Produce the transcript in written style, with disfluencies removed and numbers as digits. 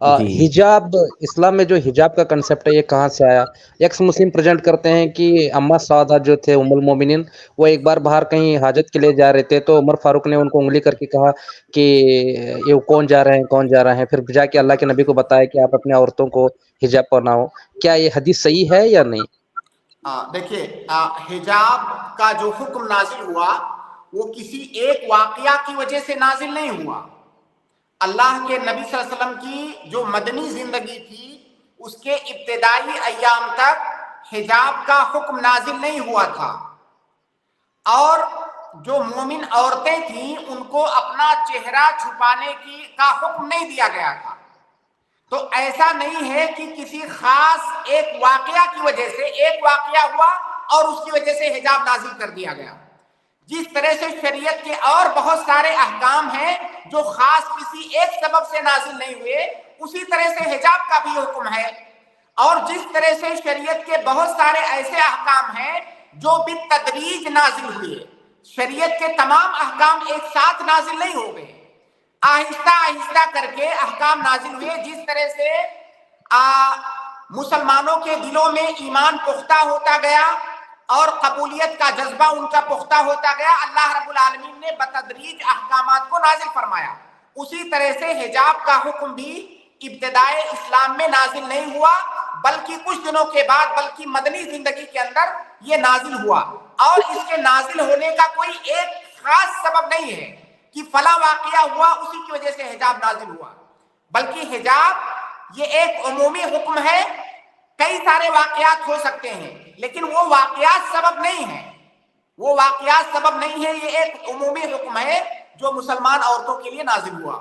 جی حجاب اسلام میں جو حجاب کا کنسپٹ ہے یہ کہاں سے آیا؟ ایکس مسلم پریزنٹ کرتے ہیں کہ اما سعدہ جو تھے ام المومنین، وہ ایک بار باہر کہیں حاجت کے لیے جا رہے تھے، تو عمر فاروق نے ان کو انگلی کر کے کہا کہ یہ کون جا رہے ہیں کون جا رہے ہیں، پھر جا کے اللہ کے نبی کو بتایا کہ آپ اپنے عورتوں کو حجاب پہناؤ۔ کیا یہ حدیث صحیح ہے یا نہیں؟ دیکھیے، حجاب کا جو حکم نازل ہوا وہ کسی ایک واقعہ کی وجہ سے نازل نہیں ہوا۔ اللہ کے نبی صلی اللہ علیہ وسلم کی جو مدنی زندگی تھی اس کے ابتدائی ایام تک حجاب کا حکم نازل نہیں ہوا تھا، اور جو مومن عورتیں تھیں ان کو اپنا چہرہ چھپانے کا حکم نہیں دیا گیا تھا۔ تو ایسا نہیں ہے کہ کسی خاص ایک واقعہ کی وجہ سے، ایک واقعہ ہوا اور اس کی وجہ سے حجاب نازل کر دیا گیا۔ جس طرح سے شریعت کے اور بہت سارے احکام ہیں جو خاص کسی ایک سبب سے نازل نہیں ہوئے، اسی طرح سے حجاب کا بھی حکم ہے۔ اور جس طرح سے شریعت کے بہت سارے ایسے احکام ہیں جو بالتدریج نازل ہوئے، شریعت کے تمام احکام ایک ساتھ نازل نہیں ہو گئے، آہستہ آہستہ کر کے احکام نازل ہوئے۔ جس طرح سے مسلمانوں کے دلوں میں ایمان پختہ ہوتا گیا اور قبولیت کا جذبہ ان کا پختہ ہوتا گیا، اللہ رب العالمین نے بتدریج احکامات کو نازل فرمایا۔ اسی طرح سے حجاب کا حکم بھی ابتدائے اسلام میں نازل نہیں ہوا، بلکہ کچھ دنوں کے بعد، بلکہ مدنی زندگی کے اندر یہ نازل ہوا۔ اور اس کے نازل ہونے کا کوئی ایک خاص سبب نہیں ہے کہ فلاں واقعہ ہوا اسی کی وجہ سے حجاب نازل ہوا، بلکہ حجاب یہ ایک عمومی حکم ہے۔ کئی سارے واقعات ہو سکتے ہیں لیکن وہ واقعات سبب نہیں ہیں، وہ واقعات سبب نہیں ہے، یہ ایک عمومی حکم ہے جو مسلمان عورتوں کے لیے نازل ہوا۔